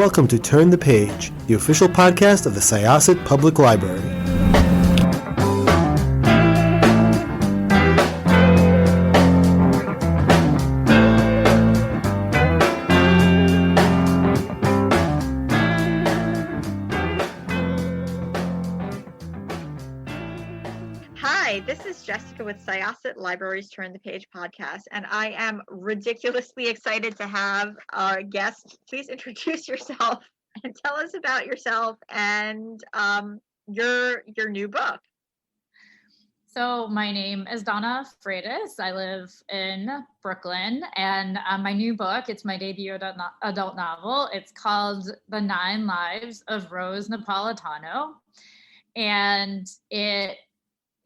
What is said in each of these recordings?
Welcome to Turn the Page, the official podcast of the Syosset Public Library. Hi, this is Jessica with Syosset Library's Turn the Page podcast, and I am ridiculously excited to have our guest. Please introduce yourself and tell us about yourself and your new book. So my name is Donna Freitas. I live in Brooklyn, and my new book, it's my debut adult novel. It's called The 9 Lives of Rose Napolitano, and it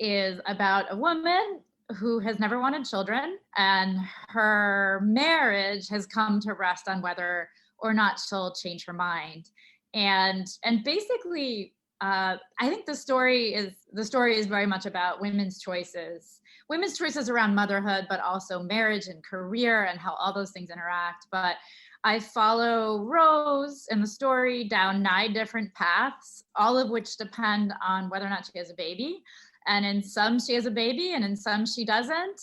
is about a woman who has never wanted children, and her marriage has come to rest on whether or not she'll change her mind. And basically, I think the story is very much about women's choices around motherhood, but also marriage and career and how all those things interact. But I follow Rose in the story down 9 different paths, all of which depend on whether or not she has a baby. And in some she has a baby and in some she doesn't.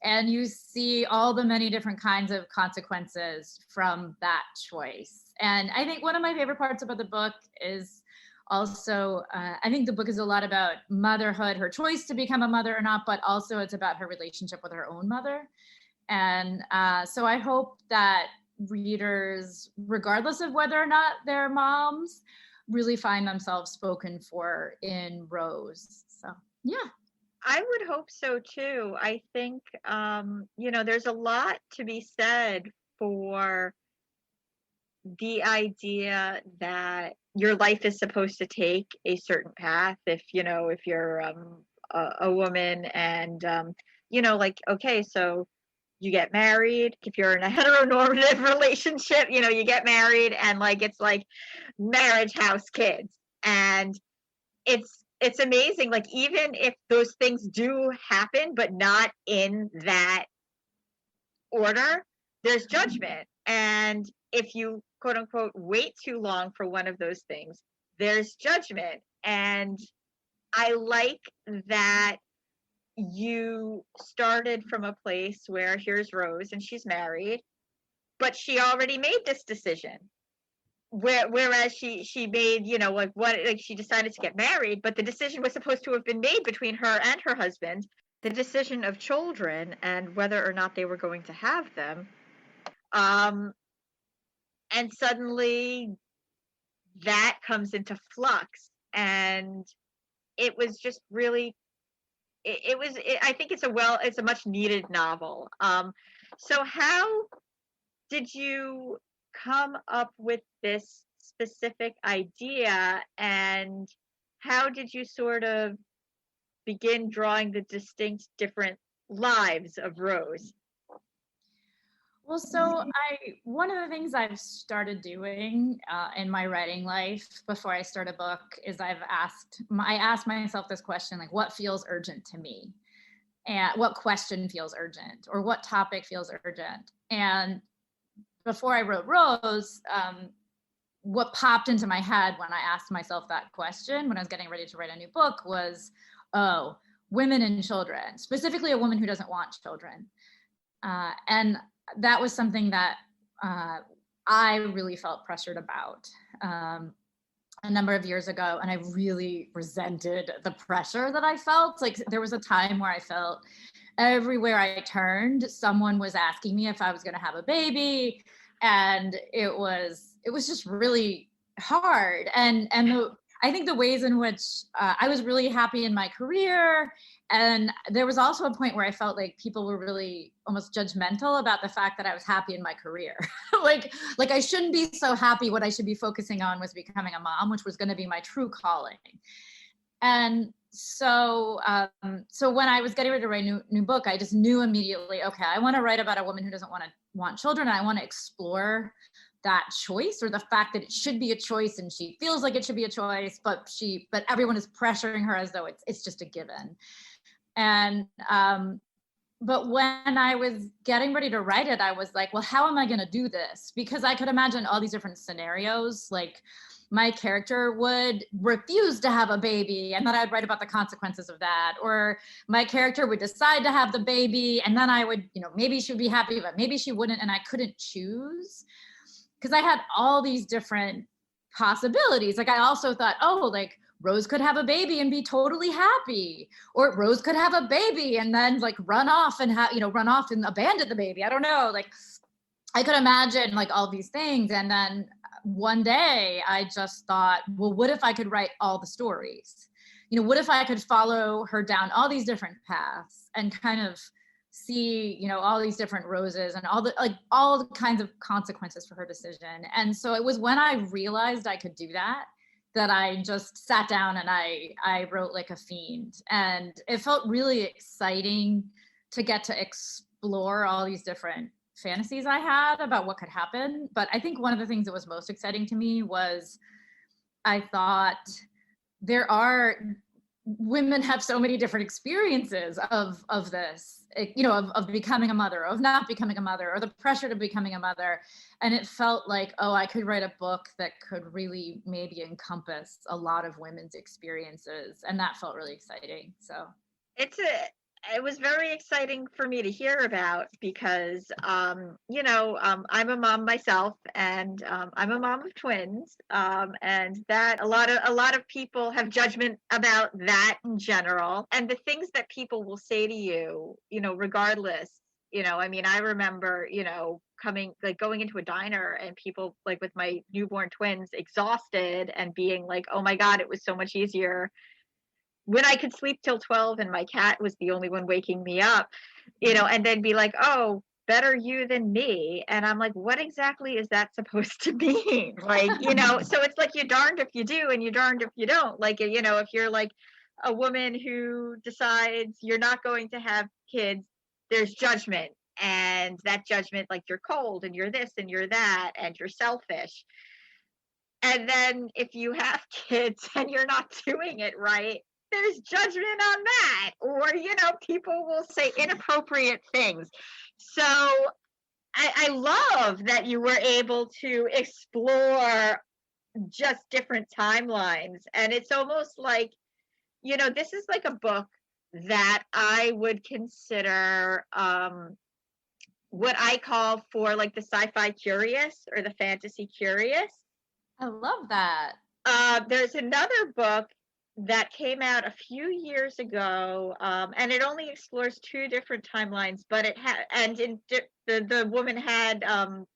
And you see all the many different kinds of consequences from that choice. And I think one of my favorite parts about the book is also, I think the book is a lot about motherhood, her choice to become a mother or not, but also it's about her relationship with her own mother. And so I hope that readers, regardless of whether or not they're moms, really find themselves spoken for in Rose. So, yeah. I would hope so too. I think, there's a lot to be said for the idea that your life is supposed to take a certain path. If you're a woman and, okay, so you get married. If you're in a heteronormative relationship, you get married and it's like marriage, house, kids. And it's amazing. Like, even if those things do happen, but not in that order, there's judgment. And if you quote unquote wait too long for one of those things, there's judgment. And I like that you started from a place where here's Rose and she's married, but she already made this decision. Whereas she made, she decided to get married, but the decision was supposed to have been made between her and her husband, the decision of children and whether or not they were going to have them. And suddenly that comes into flux, and it was just really, I think it's a much needed novel. So how did you come up with this specific idea, and how did you sort of begin drawing the distinct different lives of Rose? Well, so one of the things I've started doing in my writing life before I start a book is I asked myself this question, like, what feels urgent to me? And what question feels urgent, or what topic feels urgent? And before I wrote Rose, what popped into my head when I asked myself that question when I was getting ready to write a new book was, women and children, specifically a woman who doesn't want children. And that was something that I really felt pressured about a number of years ago. And I really resented the pressure that I felt. Like, there was a time where I felt everywhere I turned, someone was asking me if I was going to have a baby. And it was just really hard. And I think the ways in which I was really happy in my career. And there was also a point where I felt like people were really almost judgmental about the fact that I was happy in my career. like I shouldn't be so happy. What I should be focusing on was becoming a mom, which was going to be my true calling. And so when I was getting ready to write a new book, I just knew immediately, okay, I want to write about a woman who doesn't want children. And I want to explore that choice, or the fact that it should be a choice and she feels like it should be a choice, but everyone is pressuring her as though it's just a given. And but when I was getting ready to write it, I was like, well, how am I going to do this? Because I could imagine all these different scenarios. Like my character would refuse to have a baby, and then I'd write about the consequences of that. Or my character would decide to have the baby, and then I would, maybe she would be happy, but maybe she wouldn't. And I couldn't choose because I had all these different possibilities. Like I also thought, oh, like Rose could have a baby and be totally happy, or Rose could have a baby and then like run off and abandon the baby. I don't know. Like I could imagine like all these things. And then one day I just thought, well, what if I could write all the stories? What if I could follow her down all these different paths and kind of see, all these different Roses and all the kinds of consequences for her decision. And so it was when I realized I could do that I just sat down and I wrote like a fiend. And it felt really exciting to get to explore all these different fantasies I had about what could happen. But I think one of the things that was most exciting to me was I thought women have so many different experiences of this, of becoming a mother, of not becoming a mother, or the pressure to becoming a mother. And it felt like, oh, I could write a book that could really maybe encompass a lot of women's experiences. And that felt really exciting. So it was very exciting for me to hear about because, I'm a mom myself, and I'm a mom of twins, and that a lot of people have judgment about that in general, and the things that people will say to you, regardless. I remember, going into a diner and people like with my newborn twins exhausted and being like, oh my God, it was so much easier when I could sleep till 12 and my cat was the only one waking me up, and then be like, oh, better you than me. And I'm like, what exactly is that supposed to mean? Like, so it's like you're darned if you do and you're darned if you don't. Like, if you're like a woman who decides you're not going to have kids, there's judgment. And that judgment, like you're cold and you're this and you're that and you're selfish. And then if you have kids and you're not doing it right, there's judgment on that. Or, people will say inappropriate things. So I love that you were able to explore just different timelines. And it's almost like, this is like a book that I would consider what I call for like the sci-fi curious or the fantasy curious. I love that. There's another book that came out a few years ago, and it only explores two different timelines, but the woman had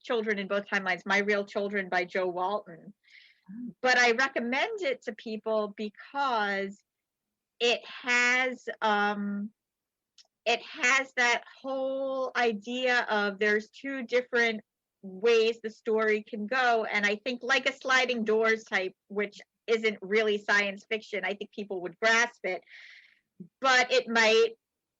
children in both timelines, My Real Children by Jo Walton. But I recommend it to people because it has that whole idea of there's two different ways the story can go, and I think like a sliding doors type, which isn't really science fiction, I think people would grasp it, but it might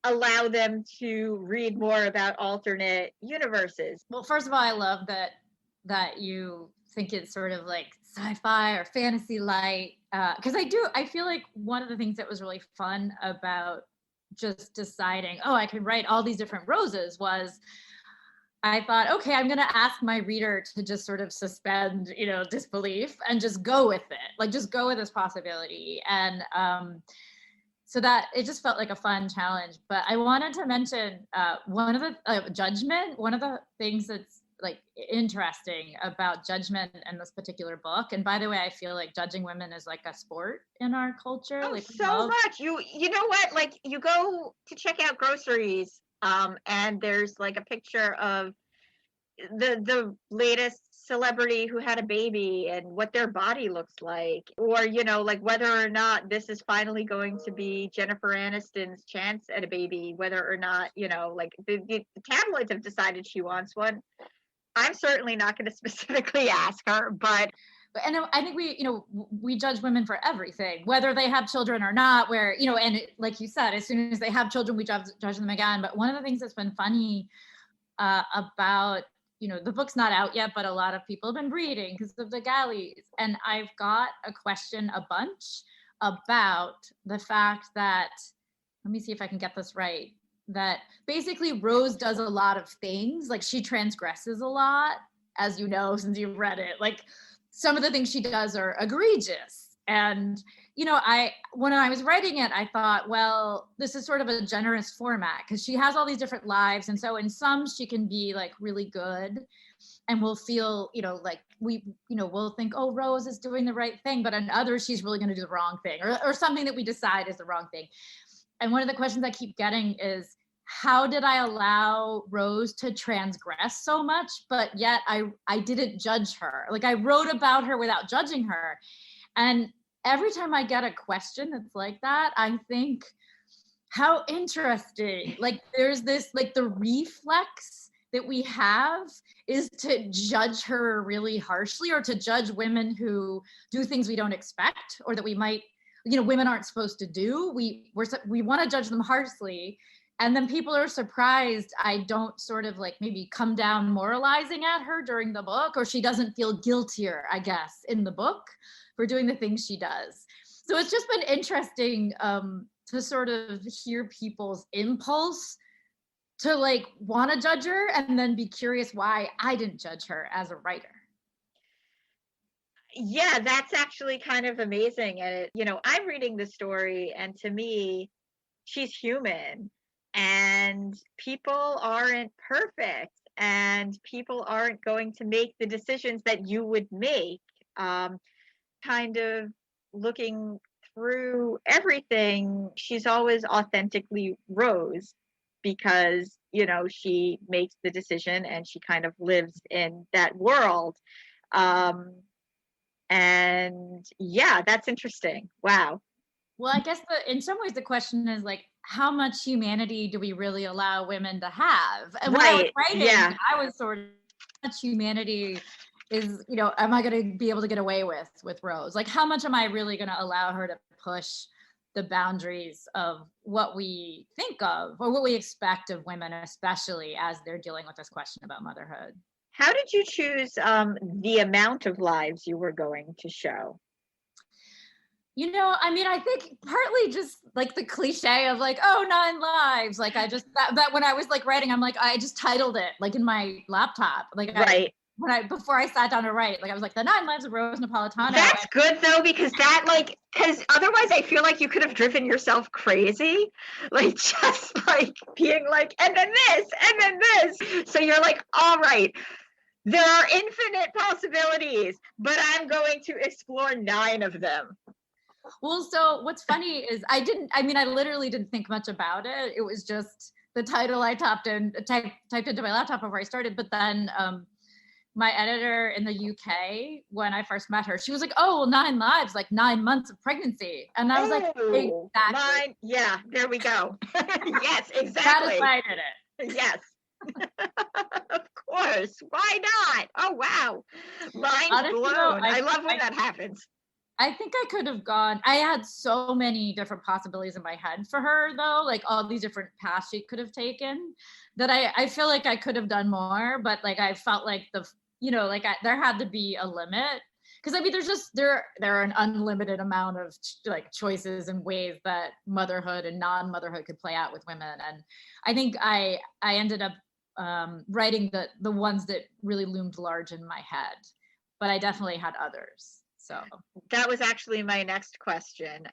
allow them to read more about alternate universes. Well, first of all, I love that you think it's sort of like sci-fi or fantasy light, because I feel like one of the things that was really fun about just deciding, oh, I could write all these different Roses was I thought, okay, I'm going to ask my reader to just sort of suspend, disbelief and just go with it, like just go with this possibility. And so that it just felt like a fun challenge. But I wanted to mention one of the judgment, one of the things that's like interesting about judgment in this particular book. And by the way, I feel like judging women is like a sport in our culture. Oh, like so much. You know what? Like you go to check out groceries, and there's like a picture of the latest celebrity who had a baby and what their body looks like, or like whether or not this is finally going to be Jennifer Aniston's chance at a baby, whether or not like the tabloids have decided she wants one. I'm certainly not going to specifically ask her, but and I think we judge women for everything, whether they have children or not, where, and like you said, as soon as they have children, we judge them again. But one of the things that's been funny about, the book's not out yet, but a lot of people have been reading because of the galleys. And I've got a question a bunch about the fact that, let me see if I can get this right. that basically Rose does a lot of things. Like she transgresses a lot, as you know, since you've read it. Like some of the things she does are egregious. And, when I was writing it, I thought, well, this is sort of a generous format because she has all these different lives. And so in some, she can be like really good and we'll feel, like we'll think, oh, Rose is doing the right thing. But in others, she's really going to do the wrong thing or something that we decide is the wrong thing. And one of the questions I keep getting is, how did I allow Rose to transgress so much, but yet I didn't judge her? Like I wrote about her without judging her. And every time I get a question that's like that, I think, how interesting. Like there's this, like the reflex that we have is to judge her really harshly or to judge women who do things we don't expect or that we might, women aren't supposed to do. We want to judge them harshly. And then people are surprised I don't sort of like maybe come down moralizing at her during the book, or she doesn't feel guiltier, I guess, in the book for doing the things she does. So it's just been interesting to sort of hear people's impulse to like want to judge her and then be curious why I didn't judge her as a writer. Yeah, that's actually kind of amazing. And, I'm reading the story and to me, she's human and people aren't perfect and people aren't going to make the decisions that you would make. Kind of looking through everything, she's always authentically Rose because, she makes the decision and she kind of lives in that world. And yeah, that's interesting. Wow. Well, I guess in some ways the question is like, how much humanity do we really allow women to have? And when I was writing, I was sort of, how much humanity is, am I going to be able to get away with Rose? Like, how much am I really going to allow her to push the boundaries of what we think of or what we expect of women, especially as they're dealing with this question about motherhood? How did you choose the amount of lives you were going to show? I think partly just like the cliche of like, oh, 9 lives. Like I just, that when I was like writing, I'm like, I just titled it like in my laptop. Like before I sat down to write, like I was like the 9 lives of Rose Napolitano. That's good though, because because otherwise I feel like you could have driven yourself crazy. Like just like being like, and then this, and then this. So you're like, all right, there are infinite possibilities, but I'm going to explore 9 of them. Well, so what's funny is I literally didn't think much about it. It was just the title I typed into my laptop before I started. But then my editor in the UK, when I first met her, she was like, oh, well, 9 lives, like 9 months of pregnancy. And I was like, exactly. 9, yeah, there we go. Yes, exactly. That is why I did it. Yes. Of course. Why not? Oh, wow. Mind's blown. I love when that happens. I think I could have gone, I had so many different possibilities in my head for her though, like all these different paths she could have taken that I feel like I could have done more, but like I felt like there had to be a limit. Because there's just, there are an unlimited amount of like choices and ways that motherhood and non-motherhood could play out with women. And I think I ended up writing the ones that really loomed large in my head, but I definitely had others. So that was actually my next question.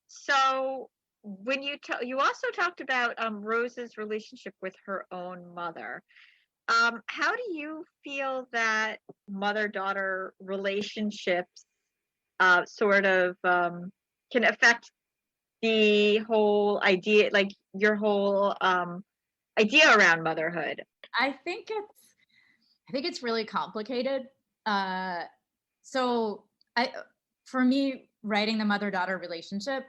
So when you also talked about Rose's relationship with her own mother. How do you feel that mother-daughter relationships sort of can affect the whole idea, like your whole idea around motherhood? I think it's really complicated. So for me, writing the mother-daughter relationship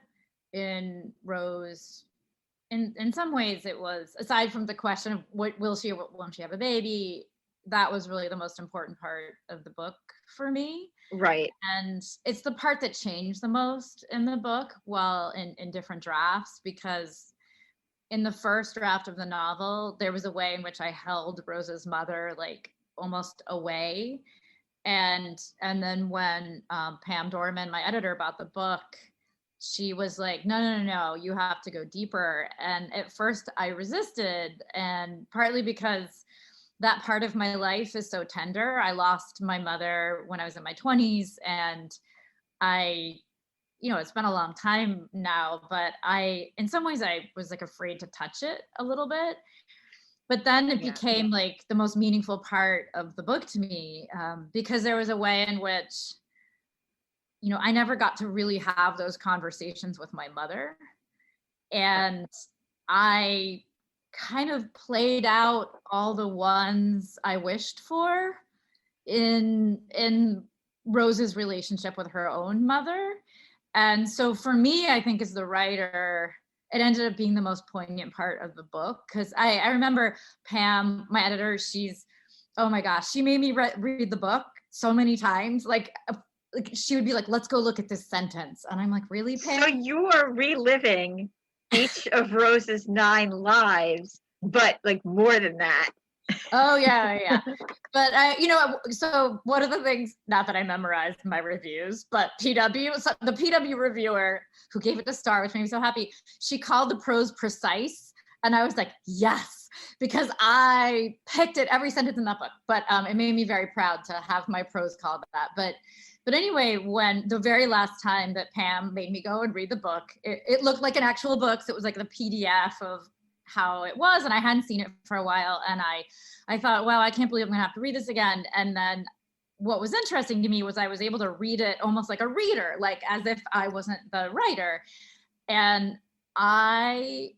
in Rose, in some ways it was, aside from the question of won't she have a baby, that was really the most important part of the book for me. Right. And it's the part that changed the most in the book, while in different drafts, because in the first draft of the novel, there was a way in which I held Rose's mother like almost away. And then when Pam Dorman, my editor, bought the book, she was like, no, you have to go deeper. And at first I resisted, and partly because that part of my life is so tender. I lost my mother when I was in my 20s, and it's been a long time now, but in some ways I was like afraid to touch it a little bit. But then it became like the most meaningful part of the book to me, because there was a way in which, I never got to really have those conversations with my mother. And I kind of played out all the ones I wished for in Rose's relationship with her own mother. And so for me, I think as the writer, it ended up being the most poignant part of the book, because I remember Pam, my editor, oh my gosh, she made me read the book so many times. Like she would be like, let's go look at this sentence. And I'm like, really, Pam? So you are reliving each of Rose's 9 lives, but like more than that. Oh yeah. But so one of the things, not that I memorized my reviews, but the PW reviewer who gave it the star, which made me so happy, she called the prose precise. And I was like, yes, because I picked it every sentence in that book. But it made me very proud to have my prose called that. But anyway, when the very last time that Pam made me go and read the book, it looked like an actual book. So it was like the PDF of how it was, and I hadn't seen it for a while. And I thought, wow, I can't believe I'm gonna have to read this again. And then what was interesting to me was I was able to read it almost like a reader, like as if I wasn't the writer. And I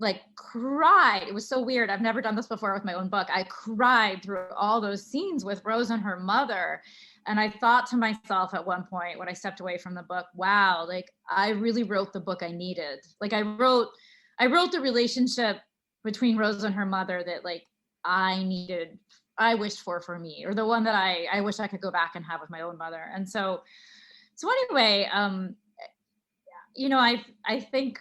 like cried. It was so weird. I've never done this before with my own book. I cried through all those scenes with Rose and her mother. And I thought to myself at one point when I stepped away from the book, wow, like I really wrote the book I needed. Like I wrote the relationship between Rose and her mother that like I wished for me, or the one that I wish I could go back and have with my own mother. And so anyway, I think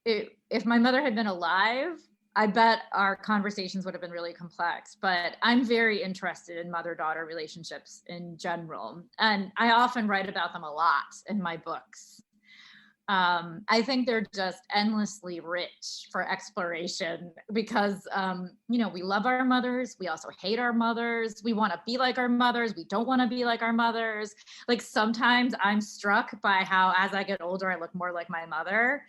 if my mother had been alive, I bet our conversations would have been really complex. But I'm very interested in mother-daughter relationships in general. And I often write about them a lot in my books. I think they're just endlessly rich for exploration because, we love our mothers. We also hate our mothers. We want to be like our mothers. We don't want to be like our mothers. Like sometimes I'm struck by how, as I get older, I look more like my mother.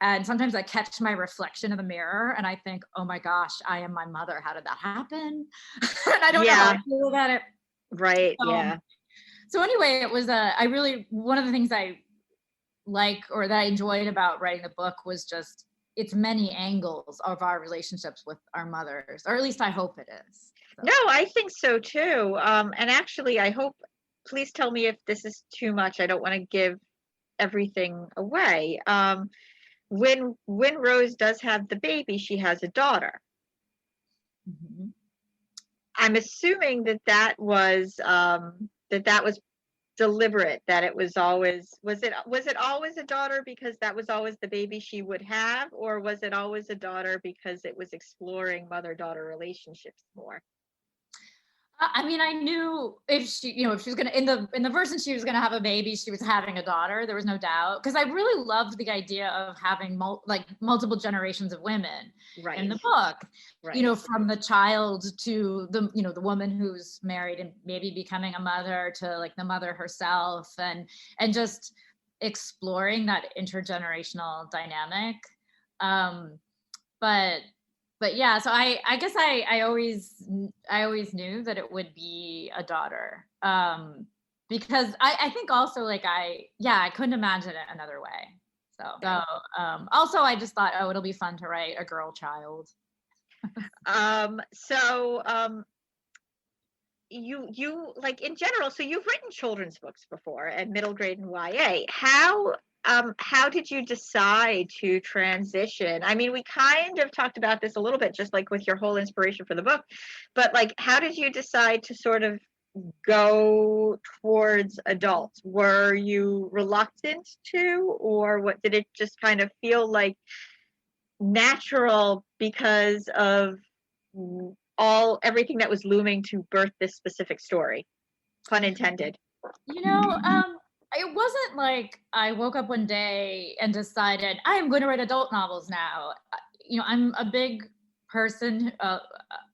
And sometimes I catch my reflection in the mirror and I think, oh my gosh, I am my mother. How did that happen? And I don't know how I feel about it. Right. Yeah. So anyway, it was one of the things I like, or that I enjoyed about writing the book was just its many angles of our relationships with our mothers, or at least I hope it is. So. No, I think so too. And actually, I hope, please tell me if this is too much. I don't want to give everything away. When Rose does have the baby, she has a daughter. Mm-hmm. I'm assuming that was deliberate, that it was always, was it always a daughter because that was always the baby she would have, or was it always a daughter because it was exploring mother-daughter relationships more? I mean, I knew if she was gonna, in the version she was gonna have a baby, she was having a daughter. There was no doubt, because I really loved the idea of having multiple generations of women in the book. Right. From the child to the woman who's married and maybe becoming a mother, to like the mother herself, and just exploring that intergenerational dynamic. But yeah, so I guess I always knew that it would be a daughter, because I think also like I couldn't imagine it another way. So also I just thought, oh, it'll be fun to write a girl child. You like in general, so you've written children's books before and middle grade and YA. How did you decide to transition? I mean, we kind of talked about this a little bit, just like with your whole inspiration for the book, but like, how did you decide to sort of go towards adults? Were you reluctant to, or what, did it just kind of feel like natural because of everything that was looming to birth this specific story, pun intended? it wasn't like I woke up one day and decided I am going to write adult novels now. I'm a big person.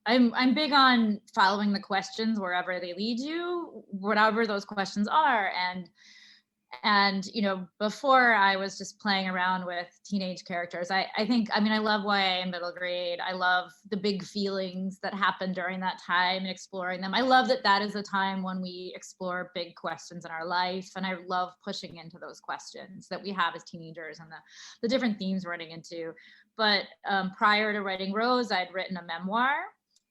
I'm big on following the questions wherever they lead you, whatever those questions are. And before I was just playing around with teenage characters. I think, I love YA in middle grade. I love the big feelings that happen during that time and exploring them. I love that is a time when we explore big questions in our life, and I love pushing into those questions that we have as teenagers and the different themes we're running into. But prior to writing Rose, I'd written a memoir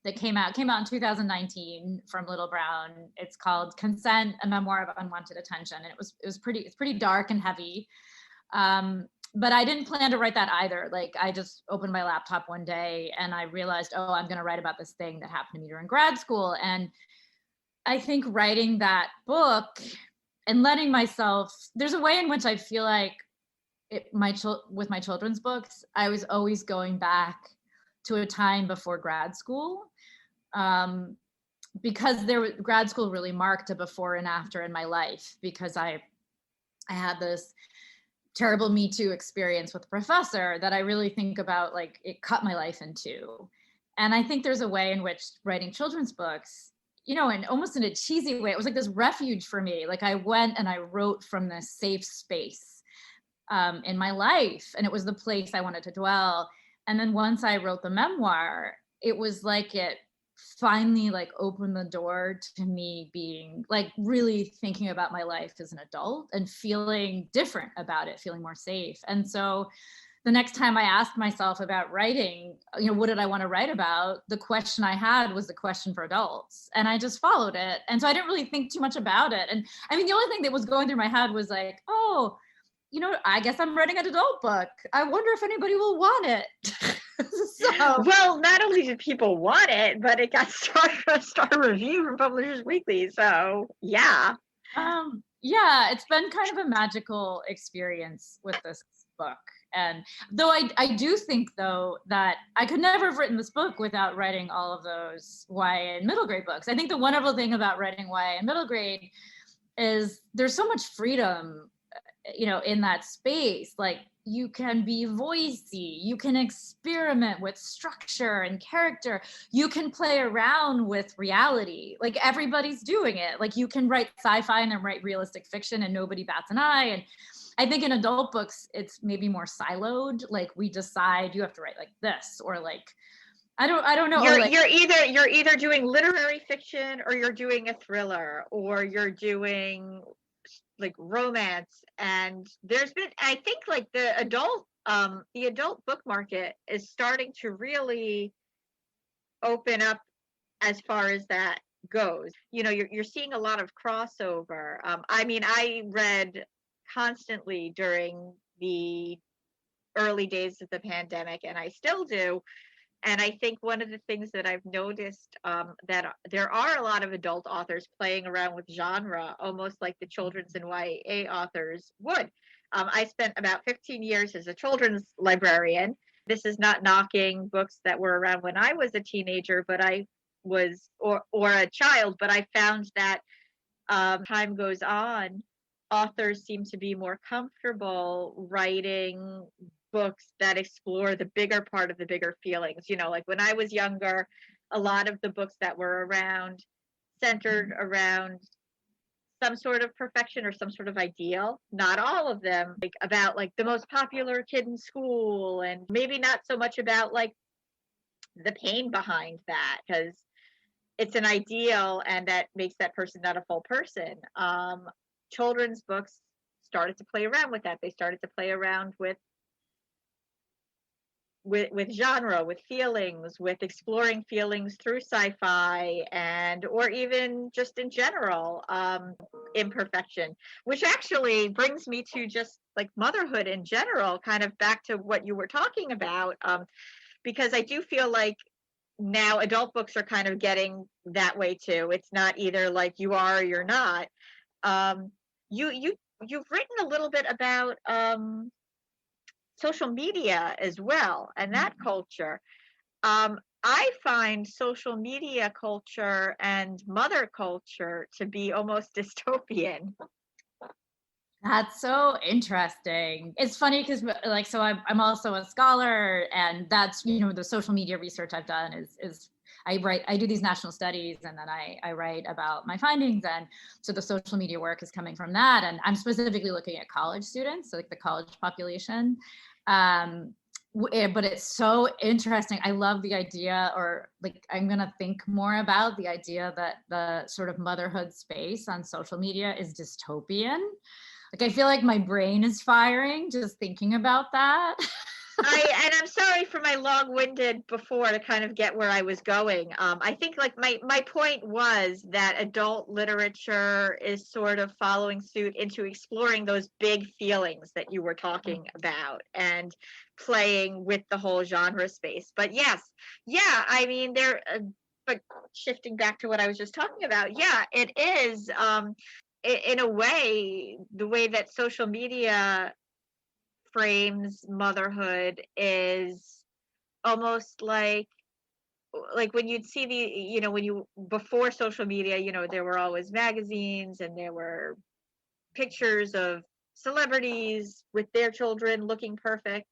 that came out in 2019 from Little Brown. It's called Consent, a Memoir of Unwanted Attention. And it's pretty dark and heavy. But I didn't plan to write that either. Like, I just opened my laptop one day and I realized, I'm going to write about this thing that happened to me during grad school. And I think writing that book and letting myself, there's a way in which I feel like with my children's books, I was always going back to a time before grad school, because grad school really marked a before and after in my life, because I had this terrible Me Too experience with a professor that I really think about, like, it cut my life in two. And I think there's a way in which writing children's books, and almost in a cheesy way, it was like this refuge for me. Like, I went and I wrote from this safe space in my life, and it was the place I wanted to dwell. And then once I wrote the memoir, it was like it finally opened the door to me being really thinking about my life as an adult and feeling different about it, feeling more safe. And so the next time I asked myself about writing, what did I want to write about? The question I had was the question for adults, and I just followed it. And so I didn't really think too much about it. And the only thing that was going through my head was like, I guess I'm writing an adult book. I wonder if anybody will want it. Well, not only did people want it, but it got star review from Publishers Weekly. So yeah. It's been kind of a magical experience with this book. And though I do think, though, that I could never have written this book without writing all of those YA and middle grade books. I think the wonderful thing about writing YA and middle grade is there's so much freedom in that space. Like, you can be voicey, you can experiment with structure and character, you can play around with reality. Like, everybody's doing it. Like, you can write sci-fi and then write realistic fiction and nobody bats an eye. And I think in adult books, it's maybe more siloed. Like, we decide you have to write like this, or like, I don't know. You're either doing literary fiction, or you're doing a thriller, or you're doing like romance. And there's been, I think, like the adult book market is starting to really open up as far as that goes. You're seeing a lot of crossover. I read constantly during the early days of the pandemic, and I still do. And I think one of the things that I've noticed, that there are a lot of adult authors playing around with genre, almost like the children's and YA authors would. I spent about 15 years as a children's librarian. This is not knocking books that were around when I was a teenager, but I was, or a child, but I found that time goes on, authors seem to be more comfortable writing books that explore the bigger part of the bigger feelings. Like when I was younger, a lot of the books that were around centered around some sort of perfection or some sort of ideal. Not all of them, like about like the most popular kid in school, and maybe not so much about like the pain behind that, because it's an ideal and that makes that person not a full person. Children's books started to play around with that. They started to play around with genre, with feelings, with exploring feelings through sci-fi, and or even just in general imperfection, which actually brings me to just like motherhood in general, kind of back to what you were talking about, because I do feel like now adult books are kind of getting that way too. It's not either like you are or you're not. You've written a little bit about social media as well, and that culture. I find social media culture and mother culture to be almost dystopian. That's so interesting. It's funny because like, so I'm also a scholar, and that's, the social media research I've done is I do these national studies, and then I write about my findings. And so the social media work is coming from that. And I'm specifically looking at college students, so like the college population. But it's so interesting. I love the idea, or like, I'm going to think more about the idea that the sort of motherhood space on social media is dystopian. Like, I feel like my brain is firing just thinking about that. And I'm sorry for my long-winded before to kind of get where I was going. I think like my point was that adult literature is sort of following suit into exploring those big feelings that you were talking about and playing with the whole genre space. But yes, yeah, I mean, but shifting back to what I was just talking about, yeah, it is, in a way, the way that social media frames motherhood is almost like when you'd see when you before social media, there were always magazines and there were pictures of celebrities with their children looking perfect.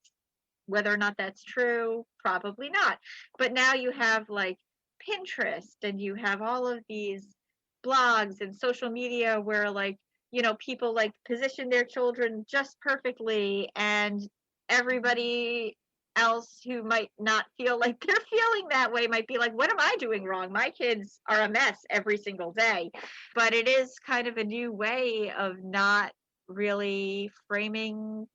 Whether or not that's true, probably not. But now you have like Pinterest, and you have all of these blogs and social media where like, people like position their children just perfectly, and everybody else who might not feel like they're feeling that way might be like, what am I doing wrong? My kids are a mess every single day. But it is kind of a new way of not really framing,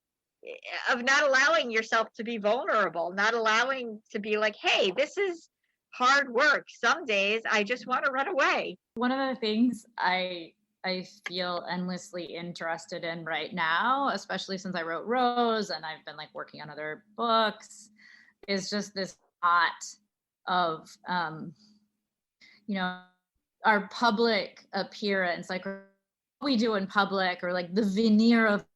of not allowing yourself to be vulnerable, not allowing to be like, hey, this is hard work. Some days I just want to run away. One of the things I feel endlessly interested in right now, especially since I wrote Rose and I've been like working on other books, is just this thought of our public appearance, like what we do in public, or like the veneer of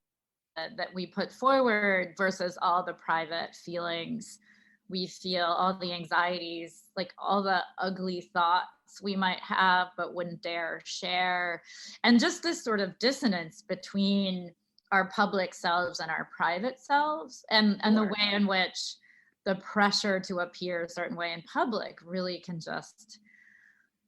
that we put forward versus all the private feelings we feel, all the anxieties, like all the ugly thoughts we might have but wouldn't dare share. And just this sort of dissonance between our public selves and our private selves, and the way in which the pressure to appear a certain way in public really can just,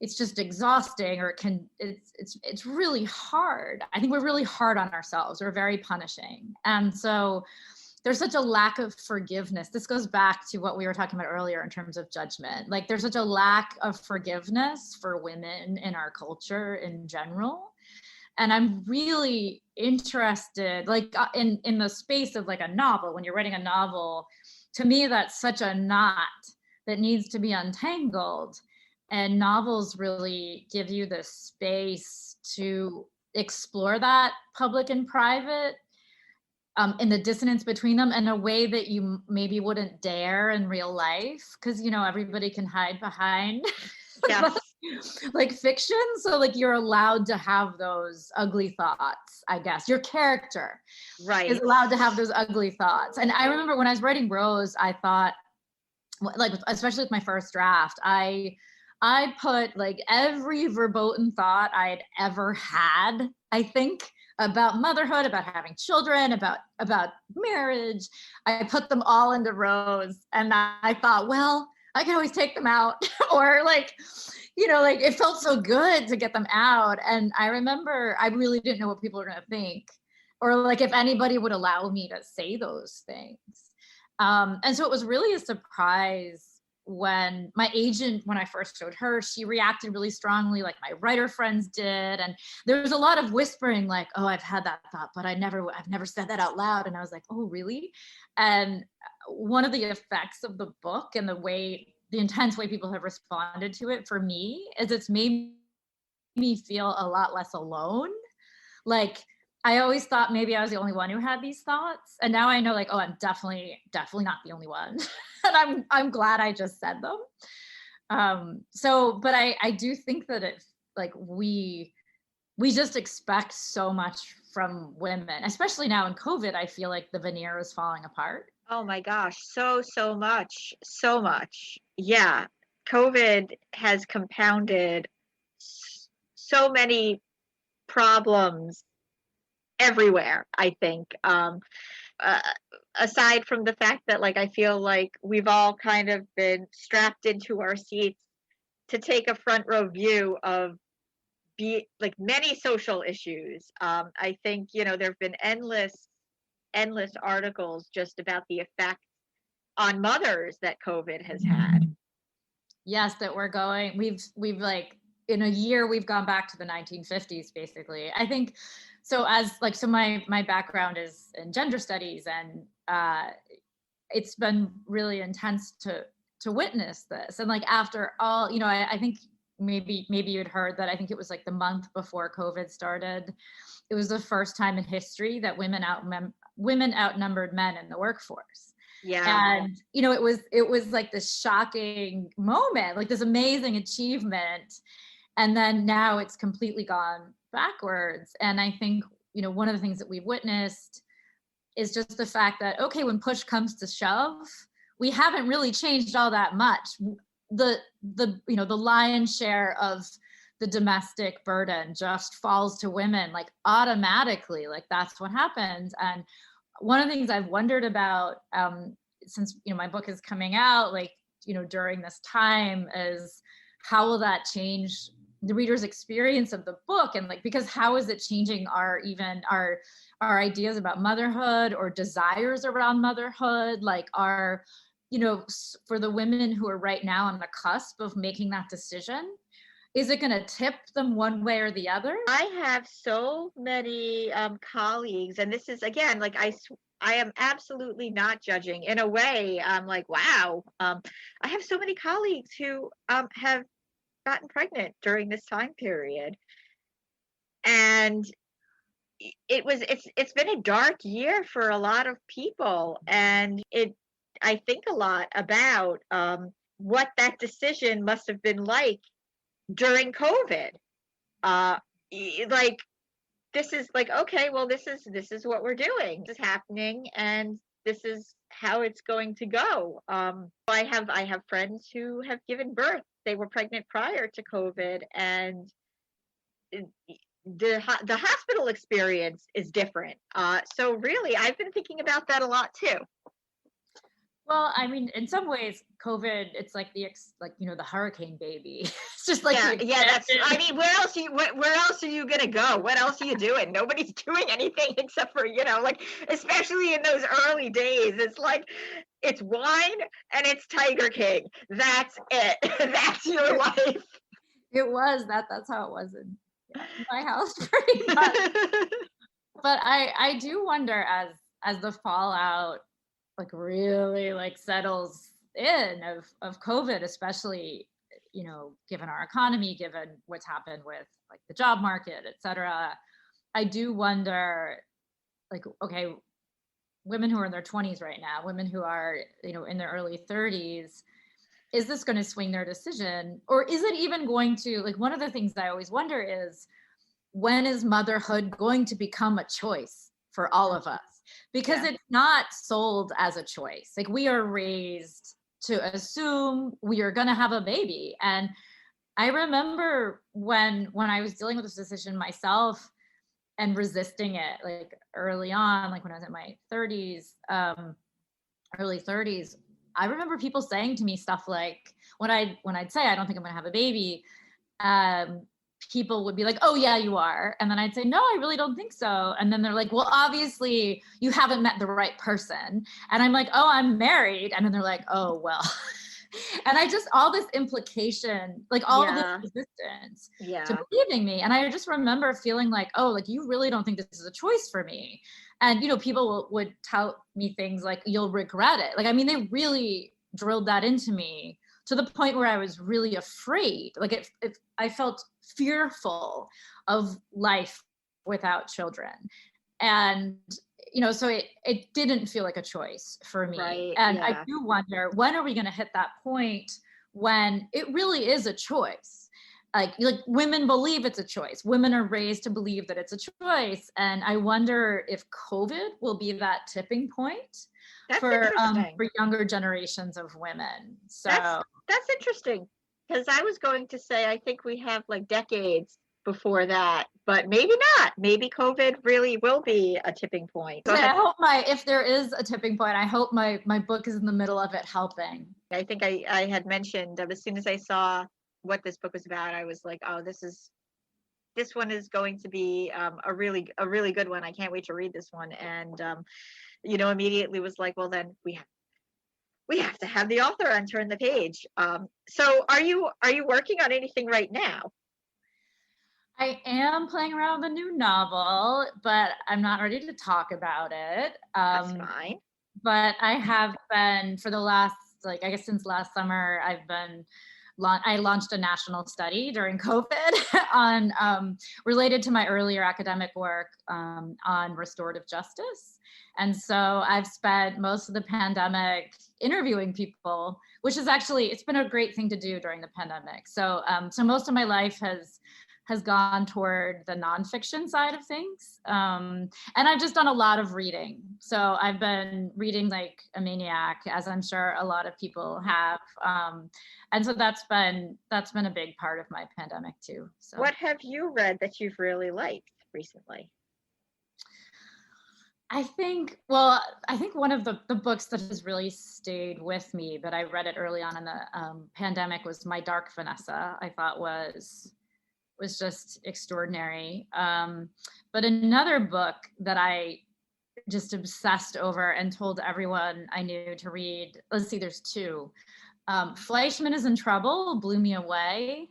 it's just exhausting, or it's really hard. I think we're really hard on ourselves. We're very punishing. And so there's such a lack of forgiveness. This goes back to what we were talking about earlier in terms of judgment. Like, there's such a lack of forgiveness for women in our culture in general. And I'm really interested, like in the space of like a novel, when you're writing a novel, to me, that's such a knot that needs to be untangled. And novels really give you the space to explore that public and private, in the dissonance between them, in a way that you maybe wouldn't dare in real life, because everybody can hide behind Yes. like fiction. So like, you're allowed to have those ugly thoughts, I guess. Your character Right. is allowed to have those ugly thoughts. And I remember when I was writing Rose, I thought, like, especially with my first draft, I put like every verboten thought I'd ever had, I think, about motherhood, about having children, about marriage. I put them all into Rose, and I thought, well, I can always take them out. Or like, like, it felt so good to get them out. And I remember I really didn't know what people were going to think, or like if anybody would allow me to say those things. And so it was really a surprise when my agent, when I first showed her, she reacted really strongly, like my writer friends did. And there was a lot of whispering, like, oh, I've had that thought, but I've never said that out loud. And I was like, oh, really? And one of the effects of the book, and the intense way people have responded to it for me, is it's made me feel a lot less alone. Like, I always thought maybe I was the only one who had these thoughts. And now I know, like, oh, I'm definitely not the only one. And I'm glad I just said them. But I do think that it's like, we just expect so much from women, especially now in COVID. I feel like the veneer is falling apart. Oh my gosh, so much, so much. Yeah, COVID has compounded so many problems everywhere, I think. Uh, Aside from the fact that, like, I feel like we've all kind of been strapped into our seats to take a front row view of like many social issues. I think, there have been endless articles just about the effect on mothers that COVID has had. Yes, that we've like in a year we've gone back to the 1950s basically. I think so. So my background is in gender studies, and it's been really intense to witness this. And like after all, I think maybe you'd heard that I think it was like the month before COVID started. It was the first time in history that women outnumbered men in the workforce. Yeah. And it was like this shocking moment, like this amazing achievement. And then now it's completely gone backwards. And I think, one of the things that we've witnessed is just the fact that, okay, when push comes to shove, we haven't really changed all that much. The lion's share of the domestic burden just falls to women, like automatically, like that's what happens. And one of the things I've wondered about since my book is coming out, like during this time, is how will that change the reader's experience of the book? And like, because how is it changing our ideas about motherhood or desires around motherhood? Like for the women who are right now on the cusp of making that decision, is it going to tip them one way or the other? I have so many colleagues, and this is, again, like I am absolutely not judging. In a way, I'm like, wow. I have so many colleagues who have gotten pregnant during this time period, and it's been a dark year for a lot of people, and I think a lot about what that decision must have been like during COVID. Like, this is like, okay, well, this is what we're doing. This is happening, and this is how it's going to go. I have friends who have given birth. They were pregnant prior to COVID, and the hospital experience is different. So really, I've been thinking about that a lot too. Well, I mean, in some ways, COVID, it's like the hurricane baby. It's just like that's. I mean, where else are you gonna go? What else are you doing? Nobody's doing anything except for like, especially in those early days. It's like it's wine and it's Tiger King. That's it. That's your life. It was that's how it was in my house, pretty much. But I do wonder as the fallout like really like settles in of COVID, especially given our economy, given what's happened with like the job market, et cetera. I do wonder, like, okay, women who are in their 20s right now, women who are in their early 30s, is this going to swing their decision, or is it even going to, like, one of the things I always wonder is, when is motherhood going to become a choice for all of us? Because it's not sold as a choice. Like, we are raised to assume we are going to have a baby. And I remember when I was dealing with this decision myself and resisting it, like early on, like when I was in my 30s, early 30s, I remember people saying to me stuff like, when I'd say I don't think I'm going to have a baby, people would be like, oh yeah, you are. And then I'd say, no, I really don't think so. And then they're like, well, obviously you haven't met the right person. And I'm like, oh, I'm married. And then they're like, oh, well. And I just, all this implication, like all this resistance to believing me. And I just remember feeling like, oh, like, you really don't think this is a choice for me. And, people would tell me things like, you'll regret it. Like, I mean, they really drilled that into me to the point where I was really afraid. Like, I felt fearful of life without children. And, so it didn't feel like a choice for me. Right, and I do wonder, when are we going to hit that point when it really is a choice? Like women believe it's a choice. Women are raised to believe that it's a choice. And I wonder if COVID will be that tipping point for younger generations of women. So that's interesting, because I was going to say, I think we have like decades before that, but maybe not. Maybe COVID really will be a tipping point. I hope if there is a tipping point, I hope my book is in the middle of it helping. I think I had mentioned as soon as I saw what this book was about, I was like, oh, this one is going to be a really good one. I can't wait to read this one. And immediately was like, well, then we have to have the author and turn the page. So are you working on anything right now? I am playing around with a new novel, but I'm not ready to talk about it. That's fine. But I have been, for the last, I guess since last summer, I launched a national study during COVID on related to my earlier academic work on restorative justice. And so I've spent most of the pandemic interviewing people, which is actually, it's been a great thing to do during the pandemic. So most of my life has gone toward the nonfiction side of things. And I've just done a lot of reading. So I've been reading like a maniac, as I'm sure a lot of people have. And so that's been a big part of my pandemic too. So what have you read that you've really liked recently? I think one of the books that has really stayed with me, but I read it early on in the pandemic, was My Dark Vanessa. I thought was just extraordinary. But another book that I just obsessed over and told everyone I knew to read, let's see, there's two. Fleischman is in Trouble blew me away.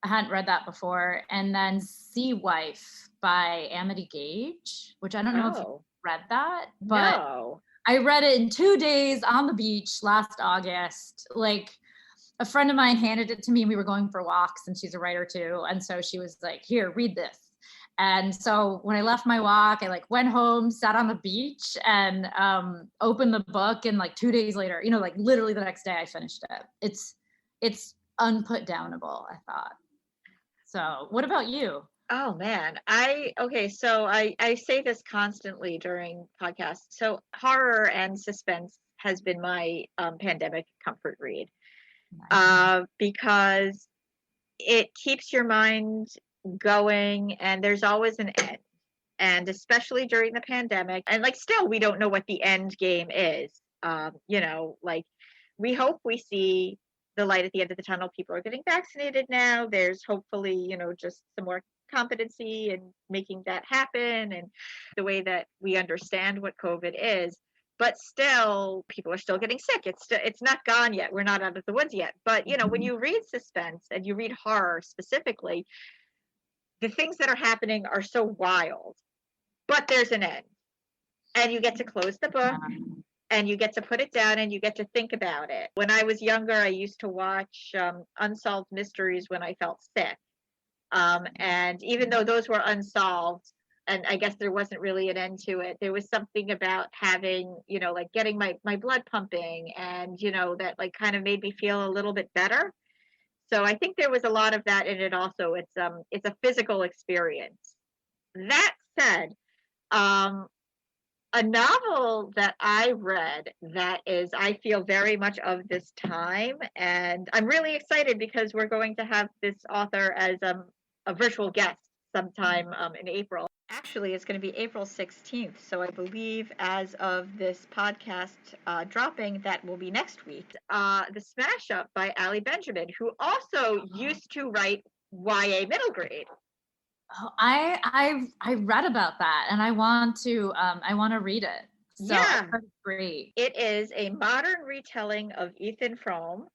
I hadn't read that before. And then Sea Wife by Amity Gage, which I don't know if you read that, but no. I read it in 2 days on the beach last August. Like, a friend of mine handed it to me and we were going for walks, and she's a writer too. And so she was like, here, read this. And so when I left my walk, I went home, sat on the beach and opened the book. And 2 days later, literally the next day I finished it. It's unputdownable, I thought. So what about you? Oh man, so I say this constantly during podcasts. So horror and suspense has been my pandemic comfort read. Nice. Because it keeps your mind going and there's always an end. And especially during the pandemic, and still we don't know what the end game is. We hope we see the light at the end of the tunnel. People are getting vaccinated now. There's hopefully, just some more competency in making that happen and the way that we understand what COVID is. But still, people are still getting sick. It's not gone yet. We're not out of the woods yet. But, when you read suspense and you read horror specifically, the things that are happening are so wild, but there's an end. And you get to close the book and you get to put it down and you get to think about it. When I was younger, I used to watch Unsolved Mysteries when I felt sick. And even though those were unsolved, and I guess there wasn't really an end to it, there was something about having, getting my blood pumping and, that kind of made me feel a little bit better. So I think there was a lot of that in it also. It's a physical experience. That said, a novel that I read that is, I feel very much of this time, and I'm really excited because we're going to have this author as a virtual guest sometime in April. Actually, it's going to be April 16th, so I believe as of this podcast dropping, that will be next week. The Smash Up by Ali Benjamin, who also used to write YA middle grade. Oh, I read about that, and I want to read it. So yeah, that's great. It is a modern retelling of Ethan Frome,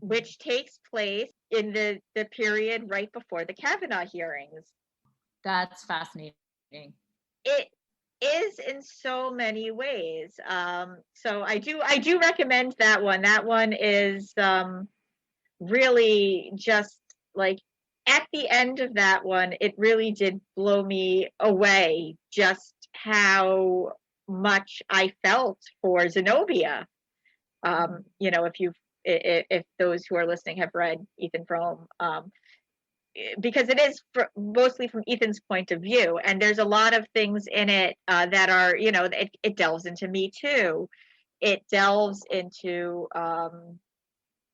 which takes place in the period right before the Kavanaugh hearings. That's fascinating. It is in so many ways. So I do recommend that one. That one is really just at the end of that one, it really did blow me away just how much I felt for Xenobia. If those who are listening have read Ethan Frome, because it is mostly from Ethan's point of view, and there's a lot of things in it that are, it delves into Me Too. It delves into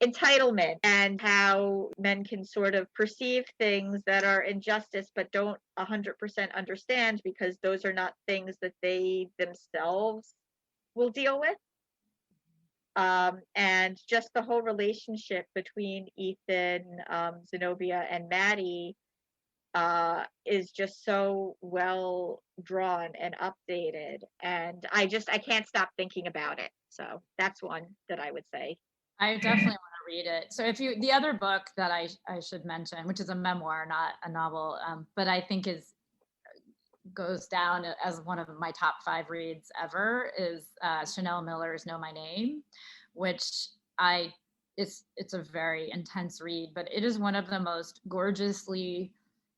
entitlement and how men can sort of perceive things that are injustice but don't 100% understand because those are not things that they themselves will deal with. And just the whole relationship between Ethan, Xenobia, and Maddie is just so well drawn and updated. And I can't stop thinking about it. So that's one that I would say. I definitely want to read it. So the other book that I should mention, which is a memoir, not a novel, but I think goes down as one of my top 5 reads ever, is Chanel Miller's Know My Name, which it's a very intense read, but it is one of the most gorgeously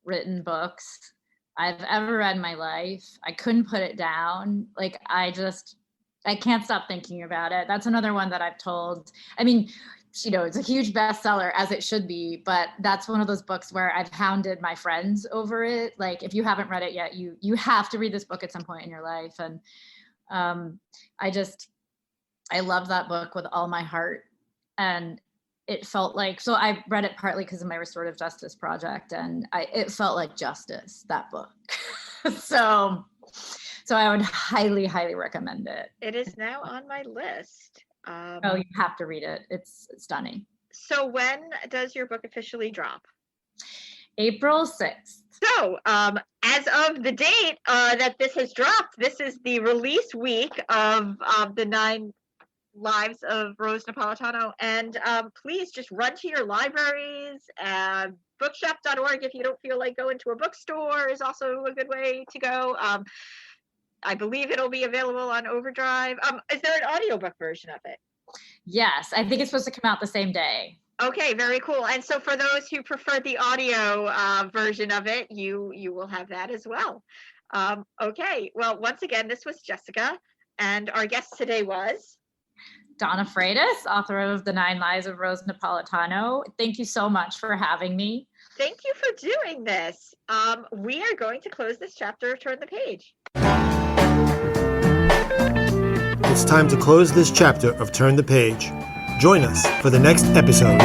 written books I've ever read in my life. I couldn't put it down. Like, I can't stop thinking about it. That's another one that I've told. I mean, it's a huge bestseller, as it should be, but that's one of those books where I've hounded my friends over it. Like, if you haven't read it yet, you have to read this book at some point in your life. And I love that book with all my heart. And it felt like, so I read it partly because of my restorative justice project, and it felt like justice, that book. So I would highly, highly recommend it. It is now on my list. You have to read it. It's stunning. So when does your book officially drop? April 6th. So as of the date that this has dropped, this is the release week of the 9 Lives of Rose Napolitano. And please just run to your libraries. Bookshop.org, if you don't feel like going to a bookstore, is also a good way to go. I believe it'll be available on Overdrive. Is there an audiobook version of it? Yes, I think it's supposed to come out the same day. Okay, very cool. And so for those who prefer the audio version of it, you will have that as well. Okay, well, once again, this was Jessica, and our guest today was Donna Freitas, author of The 9 Lives of Rose Napolitano. Thank you so much for having me. Thank you for doing this. We are going to close this chapter of Turn the Page. It's time to close this chapter of Turn the Page. Join us for the next episode.